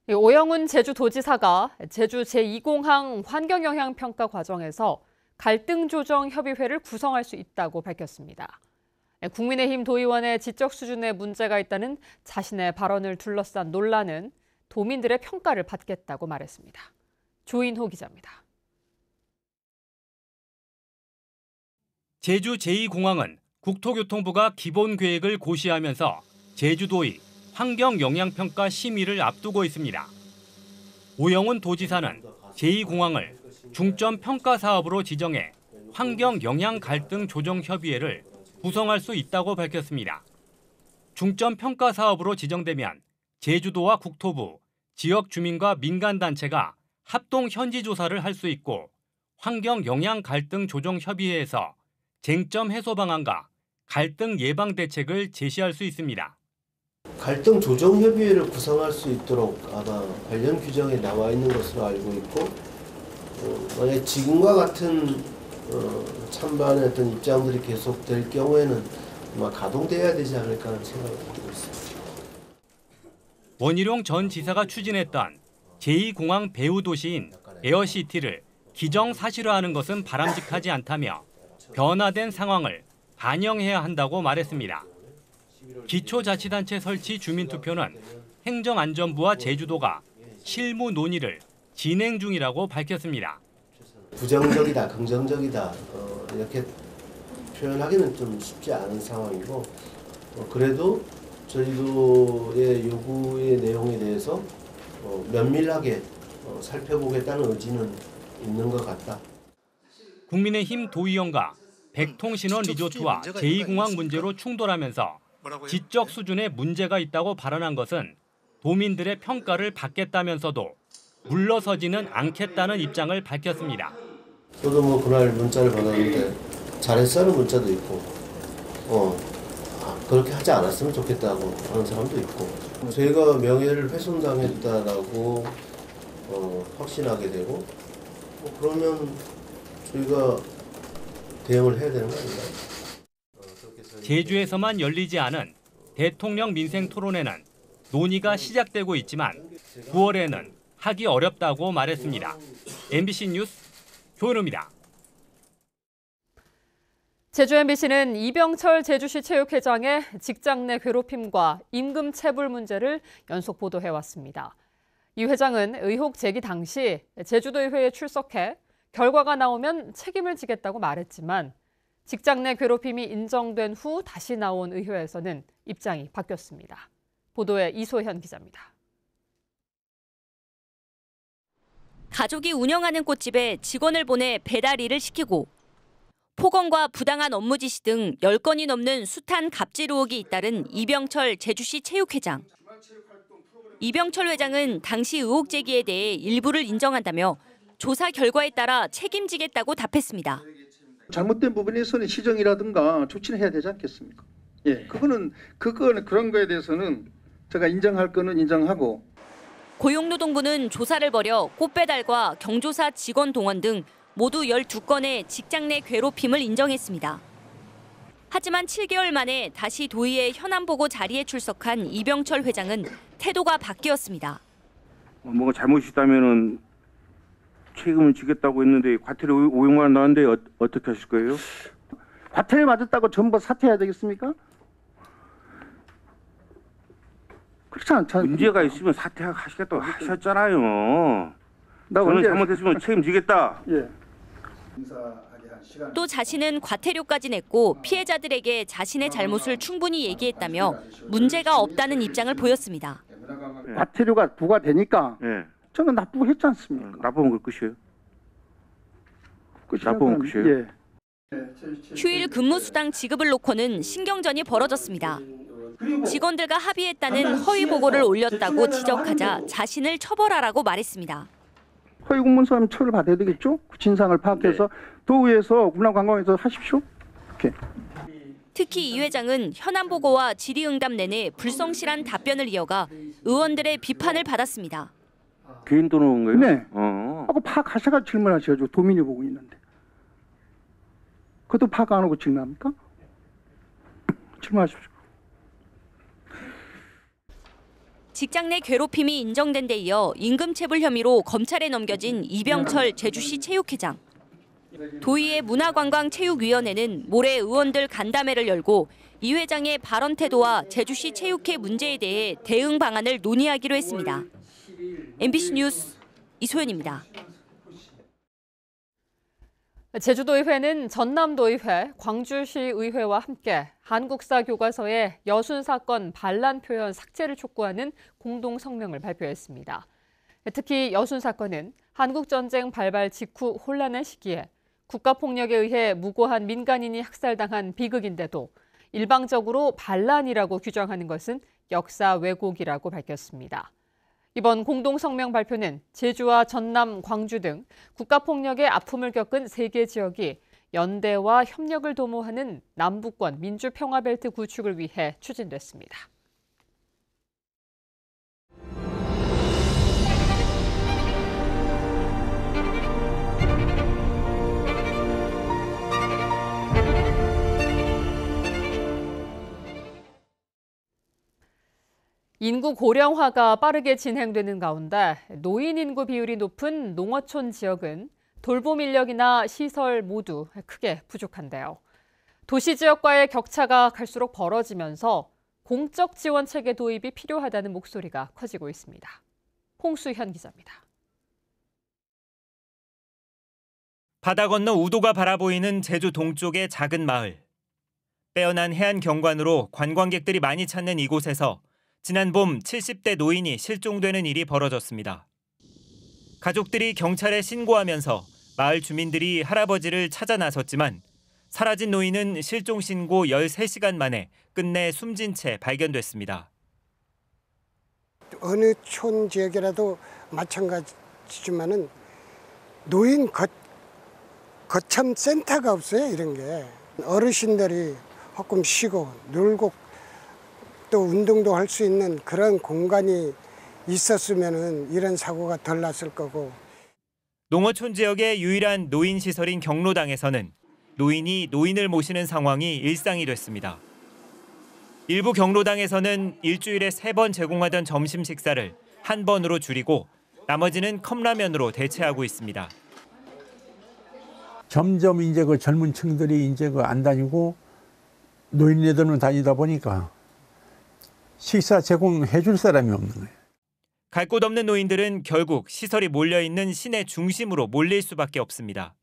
오영훈 제주도지사가 제주 제2공항 환경영향평가 과정에서 갈등조정협의회를 구성할 수 있다고 밝혔습니다. 국민의힘 도의원의 지적 수준에 문제가 있다는 자신의 발언을 둘러싼 논란은 도민들의 평가를 받겠다고 말했습니다. 조인호 기자입니다. 제주 제2공항은 국토교통부가 기본계획을 고시하면서 제주도의 환경영향평가 심의를 앞두고 있습니다. 오영훈 도지사는 제2공항을 중점평가 사업으로 지정해 환경영향갈등조정협의회를 구성할 수 있다고 밝혔습니다. 중점평가 사업으로 지정되면 제주도와 국토부, 지역 주민과 민간단체가 합동 현지조사를 할 수 있고 환경영향갈등조정협의회에서 쟁점 해소 방안과 갈등 예방 대책을 제시할 수 있습니다. 갈등 조정 협의회를 구성할 수 있도록 아마 관련 규정에 나와 있는 것으로 알고 있고, 만약 지금과 같은 찬반의 어떤 입장들이 계속될 경우에는 아마 가동돼야 되지 않을까 하는 생각을 가지고 있습니다. 원희룡 전 지사가 추진했던 제2공항 배후 도시인 에어시티를 기정사실화하는 것은 바람직하지 않다며 변화된 상황을 반영해야 한다고 말했습니다. 기초자치단체 설치 주민투표는 행정안전부와 제주도가 실무 논의를 진행 중이라고 밝혔습니다. 부정적이다, 긍정적이다 이렇게 표현하기는 좀 쉽지 않은 상황이고, 그래도 저희도의 요구의 내용에 대해서 면밀하게 살펴보겠다는 의지는 있는 것 같다. 국민의힘 도의원과 백통신원 리조트와 제2공항 문제로 충돌하면서 지적 수준에 문제가 있다고 발언한 것은 도민들의 평가를 받겠다면서도 물러서지는 않겠다는 입장을 밝혔습니다. 저도 그날 문자를 받았는데 잘했어는 문자도 있고, 그렇게 하지 않았으면 좋겠다고 하는 사람도 있고, 저희가 명예를 훼손당했다라고 확신하게 되고, 그러면 저희가 대응을 해야 되는 거 아닌가요? 제주에서만 열리지 않은 대통령 민생 토론회는 논의가 시작되고 있지만 9월에는 하기 어렵다고 말했습니다. MBC 뉴스 조은우입니다. 제주 MBC는 이병철 제주시 체육회장의 직장 내 괴롭힘과 임금 체불 문제를 연속 보도해왔습니다. 이 회장은 의혹 제기 당시 제주도의회에 출석해 결과가 나오면 책임을 지겠다고 말했지만 직장 내 괴롭힘이 인정된 후 다시 나온 의회에서는 입장이 바뀌었습니다. 보도에 이소현 기자입니다. 가족이 운영하는 꽃집에 직원을 보내 배달 일을 시키고 폭언과 부당한 업무 지시 등 10건이 넘는 숱한 갑질 의혹이 잇따른 이병철 제주시 체육회장. 이병철 회장은 당시 의혹 제기에 대해 일부를 인정한다며 조사 결과에 따라 책임지겠다고 답했습니다. 잘못된 부분에서는 시정이라든가 조치를 해야 되지 않겠습니까? 예, 그거는 그런 거에 대해서는 제가 인정할 거는 인정하고. 고용노동부는 조사를 벌여 꽃배달과 경조사 직원 동원 등 모두 12건의 직장 내 괴롭힘을 인정했습니다. 하지만 7개월 만에 다시 도의회 현안보고 자리에 출석한 이병철 회장은 태도가 바뀌었습니다. 뭐가 잘못이 있다면은 책임을 지겠다고 했는데 과태료 500만 원 나왔는데 어떻게 하실 거예요? 과태료 맞았다고 전부 사퇴해야 되겠습니까? 그렇지 않잖아요. 문제가 있으면 사퇴하시겠다고 하셨잖아요. 저는 잘못했으면 책임지겠다. 예. 또 자신은 과태료까지 냈고 피해자들에게 자신의 잘못을 충분히 얘기했다며 문제가 없다는 입장을 보였습니다. 과태료가 부과되니까 예. 저는 납부했지 않습니까? 납부한 걸 끝이에요? 납부한 끝이에요? 예. 휴일 근무수당 지급을 놓고는 신경전이 벌어졌습니다. 직원들과 합의했다는 허위 보고를 올렸다고 지적하자 자신을 처벌하라고 말했습니다. 허위 공문서하면 처벌을 받아야 되겠죠? 진상을 파악해서 도의회에서 문화관광에서 하십시오. 이렇게. 특히 이 회장은 현안 보고와 질의응답 내내 불성실한 답변을 이어가 의원들의 비판을 받았습니다. 개인 돈을 온 거예요? 네. 하고 파악하셔가 질문하셔야죠. 도민이 보고 있는데. 그것도 파악 안 하고 질문합니까? 질문하십시오. 직장 내 괴롭힘이 인정된 데 이어 임금체불 혐의로 검찰에 넘겨진 이병철 제주시 체육회장. 도의회 문화관광체육위원회는 모레 의원들 간담회를 열고 이 회장의 발언 태도와 제주시 체육회 문제에 대해 대응 방안을 논의하기로 했습니다. MBC 뉴스 이소연입니다. 제주도의회는 전남도의회, 광주시의회와 함께 한국사 교과서의 여순 사건 반란 표현 삭제를 촉구하는 공동 성명을 발표했습니다. 특히 여순 사건은 한국전쟁 발발 직후 혼란한 시기에 국가폭력에 의해 무고한 민간인이 학살당한 비극인데도 일방적으로 반란이라고 규정하는 것은 역사 왜곡이라고 밝혔습니다. 이번 공동성명 발표는 제주와 전남, 광주 등 국가폭력의 아픔을 겪은 3개 지역이 연대와 협력을 도모하는 남북권 민주평화벨트 구축을 위해 추진됐습니다. 인구 고령화가 빠르게 진행되는 가운데 노인 인구 비율이 높은 농어촌 지역은 돌봄 인력이나 시설 모두 크게 부족한데요. 도시 지역과의 격차가 갈수록 벌어지면서 공적 지원 체계 도입이 필요하다는 목소리가 커지고 있습니다. 홍수현 기자입니다. 바다 건너 우도가 바라보이는 제주 동쪽의 작은 마을. 빼어난 해안 경관으로 관광객들이 많이 찾는 이곳에서 지난 봄 70대 노인이 실종되는 일이 벌어졌습니다. 가족들이 경찰에 신고하면서 마을 주민들이 할아버지를 찾아 나섰지만 사라진 노인은 실종 신고 13시간 만에 끝내 숨진 채 발견됐습니다. 어느 촌 지역이라도 마찬가지지만은 노인 거참 센터가 없어요. 이런 게 어르신들이 조금 쉬고 놀고 또 운동도 할 수 있는 그런 공간이 있었으면은 이런 사고가 덜 났을 거고. 농어촌 지역의 유일한 노인 시설인 경로당에서는 노인이 노인을 모시는 상황이 일상이 됐습니다. 일부 경로당에서는 일주일에 3번 제공하던 점심 식사를 한 번으로 줄이고 나머지는 컵라면으로 대체하고 있습니다. 점점 이제 그 젊은 층들이 이제 그 안 다니고 노인네들만 다니다 보니까 식사 제공해 줄 사람이 없는 거예요. 갈 곳 없는 노인들은 결국 시설이 몰려있는 시내 중심으로 몰릴 수밖에 없습니다.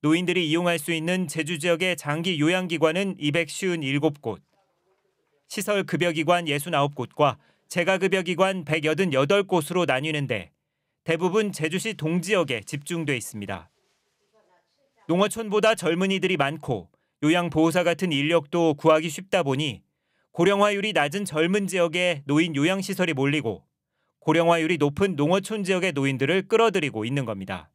노인들이 이용할 수 있는 제주 지역의 장기 요양기관은 257곳, 시설 급여기관 69곳과 재가급여기관 188곳으로 나뉘는데 대부분 제주시 동지역에 집중돼 있습니다. 농어촌보다 젊은이들이 많고 요양보호사 같은 인력도 구하기 쉽다 보니 고령화율이 낮은 젊은 지역에 노인 요양시설이 몰리고 고령화율이 높은 농어촌 지역의 노인들을 끌어들이고 있는 겁니다.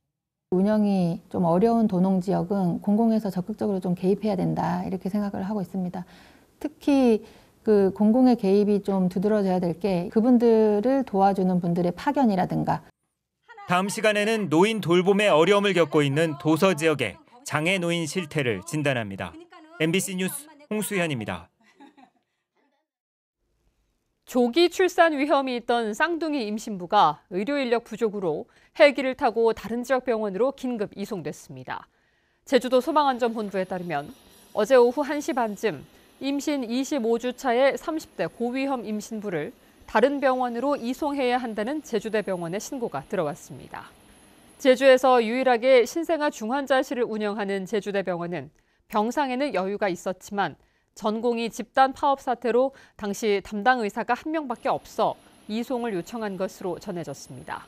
운영이 좀 어려운 도농 지역은 공공에서 적극적으로 좀 개입해야 된다 이렇게 생각을 하고 있습니다. 특히 그 공공의 개입이 좀 두드러져야 될 게 그분들을 도와주는 분들의 파견이라든가. 다음 시간에는 노인 돌봄에 어려움을 겪고 있는 도서 지역의 장애 노인 실태를 진단합니다. MBC 뉴스 홍수현입니다. 조기 출산 위험이 있던 쌍둥이 임신부가 의료 인력 부족으로 헬기를 타고 다른 지역 병원으로 긴급 이송됐습니다. 제주도 소방안전본부에 따르면 어제 오후 1시 반쯤 임신 25주 차의 30대 고위험 임신부를 다른 병원으로 이송해야 한다는 제주대병원에 신고가 들어왔습니다. 제주에서 유일하게 신생아 중환자실을 운영하는 제주대병원은 병상에는 여유가 있었지만 전공의 집단 파업 사태로 당시 담당 의사가 1명밖에 없어 이송을 요청한 것으로 전해졌습니다.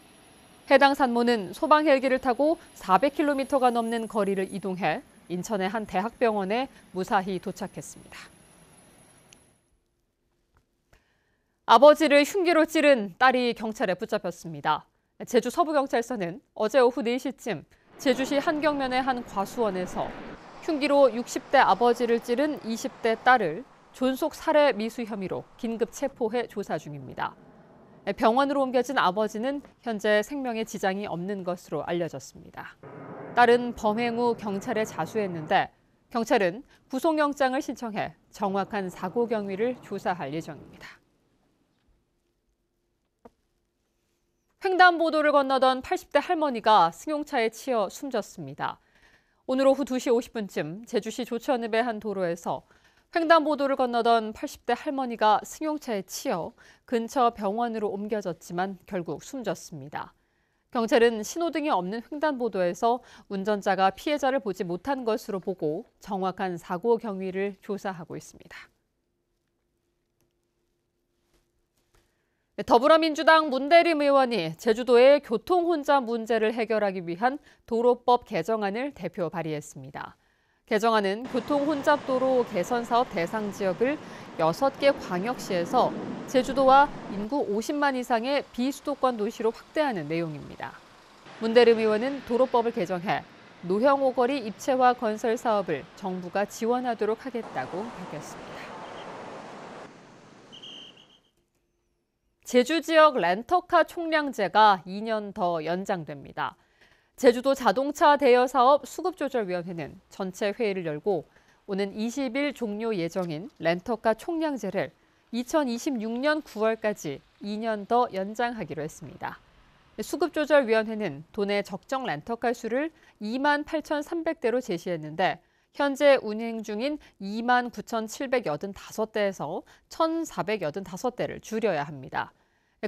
해당 산모는 소방 헬기를 타고 400km가 넘는 거리를 이동해 인천의 한 대학병원에 무사히 도착했습니다. 아버지를 흉기로 찌른 딸이 경찰에 붙잡혔습니다. 제주 서부경찰서는 어제 오후 4시쯤 제주시 한경면의 한 과수원에서 흉기로 60대 아버지를 찌른 20대 딸을 존속 살해 미수 혐의로 긴급 체포해 조사 중입니다. 병원으로 옮겨진 아버지는 현재 생명에 지장이 없는 것으로 알려졌습니다. 딸은 범행 후 경찰에 자수했는데 경찰은 구속영장을 신청해 정확한 사고 경위를 조사할 예정입니다. 횡단보도를 건너던 80대 할머니가 승용차에 치여 숨졌습니다. 오늘 오후 2시 50분쯤 제주시 조천읍의 한 도로에서 횡단보도를 건너던 80대 할머니가 승용차에 치여 근처 병원으로 옮겨졌지만 결국 숨졌습니다. 경찰은 신호등이 없는 횡단보도에서 운전자가 피해자를 보지 못한 것으로 보고 정확한 사고 경위를 조사하고 있습니다. 더불어민주당 문대림 의원이 제주도의 교통 혼잡 문제를 해결하기 위한 도로법 개정안을 대표 발의했습니다. 개정안은 교통 혼잡도로 개선 사업 대상 지역을 6개 광역시에서 제주도와 인구 50만 이상의 비수도권 도시로 확대하는 내용입니다. 문대림 의원은 도로법을 개정해 노형 오거리 입체화 건설 사업을 정부가 지원하도록 하겠다고 밝혔습니다. 제주 지역 렌터카 총량제가 2년 더 연장됩니다. 제주도 자동차 대여 사업 수급조절위원회는 전체 회의를 열고 오는 20일 종료 예정인 렌터카 총량제를 2026년 9월까지 2년 더 연장하기로 했습니다. 수급조절위원회는 도내 적정 렌터카 수를 28,300대로 제시했는데 현재 운행 중인 29,785대에서 1,485대를 줄여야 합니다.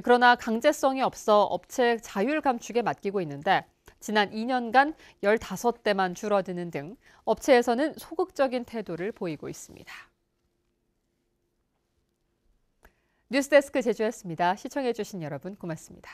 그러나 강제성이 없어 업체 자율 감축에 맡기고 있는데 지난 2년간 15대만 줄어드는 등 업체에서는 소극적인 태도를 보이고 있습니다. 뉴스데스크 제주였습니다. 시청해주신 여러분 고맙습니다.